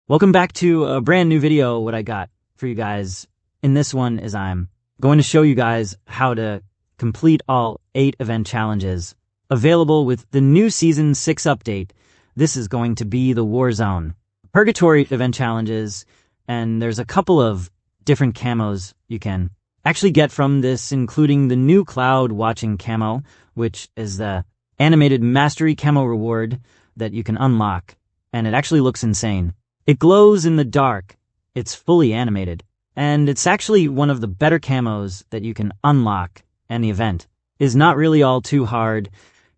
Welcome back to a brand new video. What I got for you guys in this one is I'm going to show you guys how to complete all 8 event challenges available with the new Season 6 update. This is going to be the Warzone Purgatory event challenges, and there's a couple of different camos you can actually get from this, including the new Cloud Watching Camo, which is the animated Mastery Camo reward that you can unlock, and it actually looks insane. It glows in the dark, it's fully animated, and it's actually one of the better camos that you can unlock, and the event is not really all too hard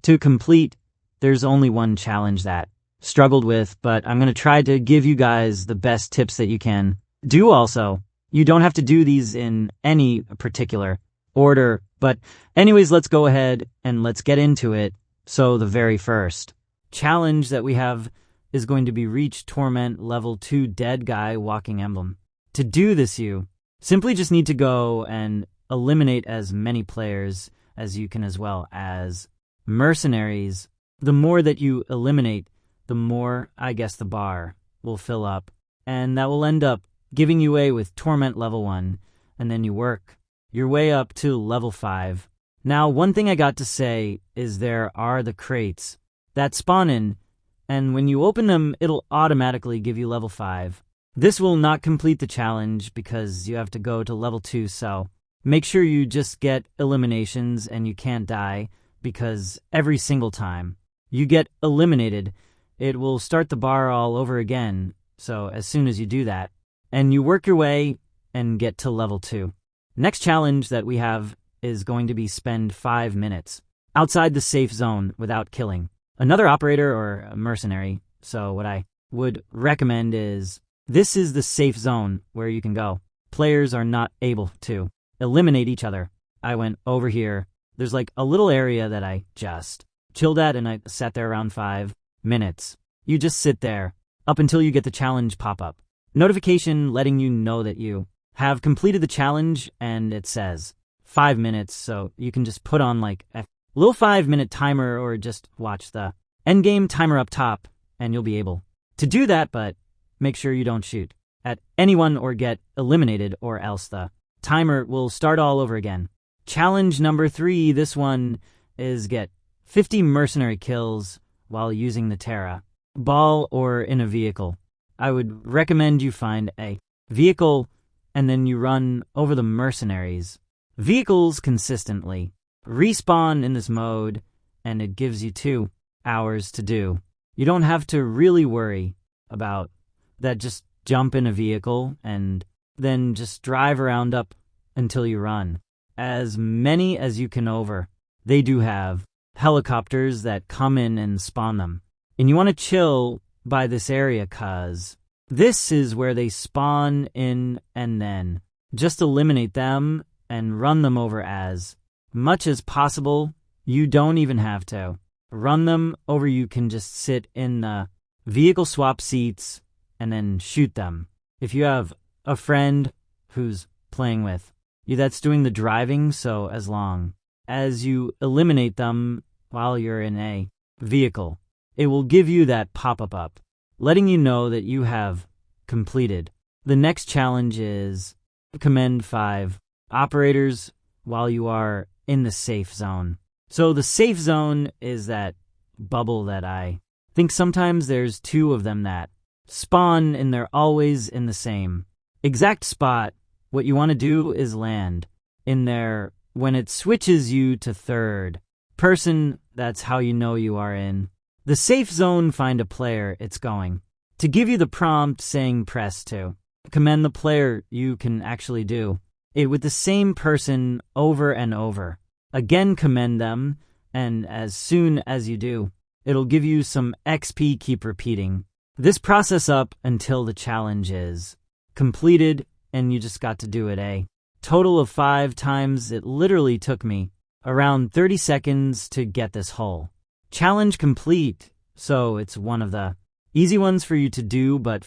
to complete. There's only one challenge that struggled with, but I'm going to try to give you guys the best tips that you can do. Also, you don't have to do these in any particular order, but anyways, let's go ahead and let's get into it. So the very first challenge that we have is going to be reach Torment level 2 dead guy walking emblem. To do this, you simply just need to go and eliminate as many players as you can, as well as mercenaries. The more that you eliminate, the more, I guess, the bar will fill up, and that will end up giving you away with Torment level 1, and then you work your way up to level 5. Now, one thing I got to say is there are the crates that spawn in, and when you open them, it'll automatically give you level 5. This will not complete the challenge because you have to go to level 2, so make sure you just get eliminations and you can't die, because every single time you get eliminated, it will start the bar all over again. So as soon as you do that, and you work your way and get to level 2. Next challenge that we have is going to be spend 5 minutes outside the safe zone without killing another operator or a mercenary. So what I would recommend is, this is the safe zone where you can go. Players are not able to eliminate each other. I went over here. There's like a little area that I just chilled at, and I sat there around 5 minutes. You just sit there up until you get the challenge pop up notification letting you know that you have completed the challenge, and it says 5 minutes, so you can just put on like a little 5-minute timer or just watch the endgame timer up top, and you'll be able to do that, but make sure you don't shoot at anyone or get eliminated, or else the timer will start all over again. Challenge number 3, this one is get 50 mercenary kills while using the Terriball or in a vehicle. I would recommend you find a vehicle and then you run over the mercenaries. Vehicles consistently respawn in this mode, and it gives you 2 hours to do. You don't have to really worry about that. Just jump in a vehicle and then just drive around up until you run as many as you can over. They do have helicopters that come in and spawn them, and you want to chill by this area cause this is where they spawn in, and then just eliminate them and run them over as much as possible. You don't even have to run them over. You can just sit in the vehicle swap seats and then shoot them. If you have a friend who's playing with you that's doing the driving, so as long as you eliminate them while you're in a vehicle, it will give you that pop-up up, letting you know that you have completed. The next challenge is commend 5 operators while you are in the safe zone. So the safe zone is that bubble that I think sometimes there's 2 of them that spawn, and they're always in the same exact spot. What you want to do is land in there. When it switches you to 3rd person, that's how you know you are in the safe zone. Find a player. It's going to give you the prompt saying press to commend the player. You can actually do it with the same person over and over again. Commend them, and as soon as you do, it'll give you some XP. Keep repeating this process up until the challenge is completed, and you just got to do it a total of 5 times. It literally took me around 30 seconds to get this whole challenge complete, so it's one of the easy ones for you to do. But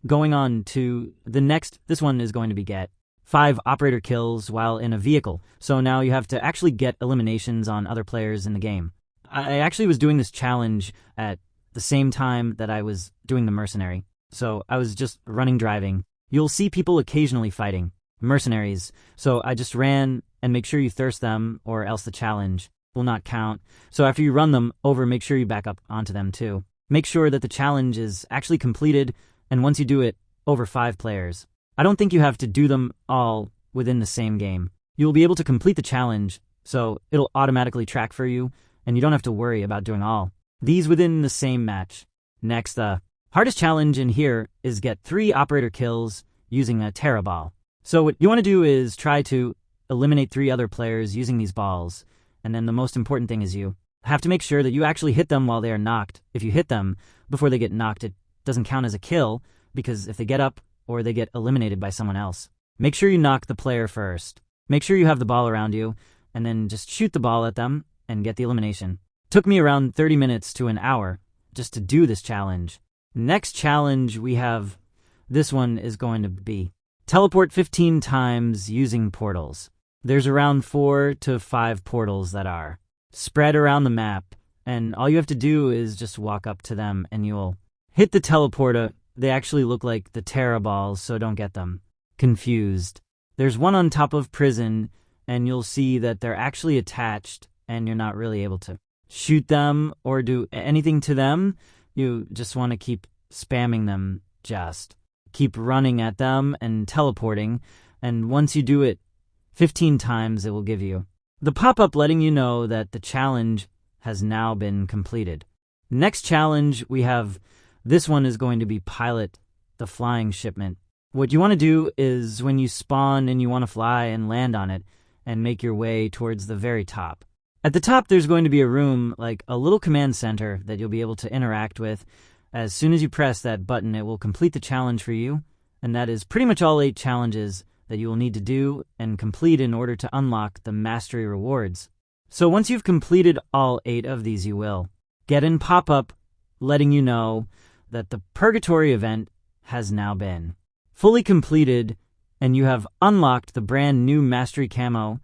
going on to the next, this one is going to be get 5 operator kills while in a vehicle. So now you have to actually get eliminations on other players in the game. I actually was doing this challenge at the same time that I was doing the mercenary. So I was just running driving. You'll see people occasionally fighting. Mercenaries. So I just ran, and make sure you thirst them or else the challenge will not count. So after you run them over, make sure you back up onto them too. Make sure that the challenge is actually completed, and once you do it, over 5 players. I don't think you have to do them all within the same game. You will be able to complete the challenge, so it'll automatically track for you, and you don't have to worry about doing all these within the same match. Next, the hardest challenge in here is get 3 operator kills using a Terriball. So what you want to do is try to eliminate 3 other players using these balls, and then the most important thing is you have to make sure that you actually hit them while they are knocked. If you hit them before they get knocked, it doesn't count as a kill, because if they get up or they get eliminated by someone else. Make sure you knock the player first. Make sure you have the ball around you, and then just shoot the ball at them and get the elimination. Took me around 30 minutes to an hour just to do this challenge. Next challenge we have, this one is going to be teleport 15 times using portals. There's around 4 to 5 portals that are spread around the map, and all you have to do is just walk up to them and you'll hit the teleporter. They actually look like the Terriballs, so don't get them confused. There's one on top of prison, and you'll see that they're actually attached, and you're not really able to shoot them or do anything to them. You just want to keep spamming them, just keep running at them and teleporting, and once you do it 15 times, it will give you the pop-up letting you know that the challenge has now been completed. Next challenge we have, this one is going to be pilot the flying shipment. What you want to do is when you spawn and you want to fly and land on it and make your way towards the very top. At the top, there's going to be a room, like a little command center that you'll be able to interact with. As soon as you press that button, it will complete the challenge for you, and that is pretty much all 8 challenges that you will need to do and complete in order to unlock the mastery rewards. So once you've completed all 8 of these, you will get an pop-up letting you know that the Purgatory event has now been fully completed, and you have unlocked the brand new Mastery Camo,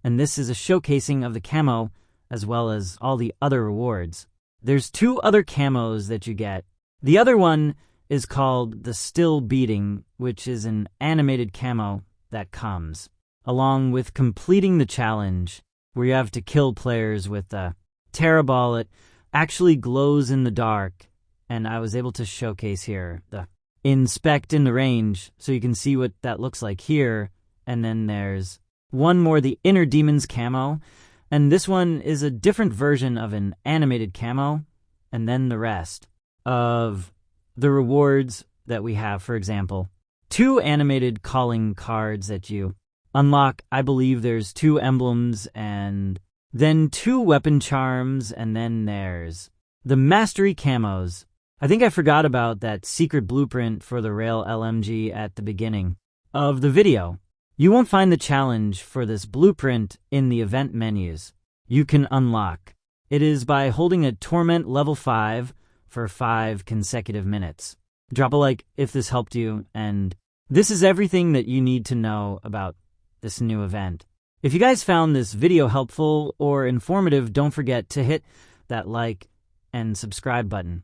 and this is a showcasing of the camo as well as all the other rewards. There's 2 other camos that you get. The other one is called the Still Beating, which is an animated camo that comes along with completing the challenge, where you have to kill players with the Terriball. It actually glows in the dark, and I was able to showcase here the inspect in the range, so you can see what that looks like here. And then there's one more, the Inner Demons camo, and this one is a different version of an animated camo. And then the rest of the rewards that we have, for example, 2 animated calling cards that you unlock. I believe there's 2 emblems, and then 2 weapon charms, and then there's the mastery camos. I think I forgot about that secret blueprint for the rail LMG at the beginning of the video. You won't find the challenge for this blueprint in the event menus. You can unlock. It is by holding a Torment level 5 for 5 consecutive minutes. Drop a like if this helped you, and this is everything that you need to know about this new event. If you guys found this video helpful or informative, don't forget to hit that like and subscribe button.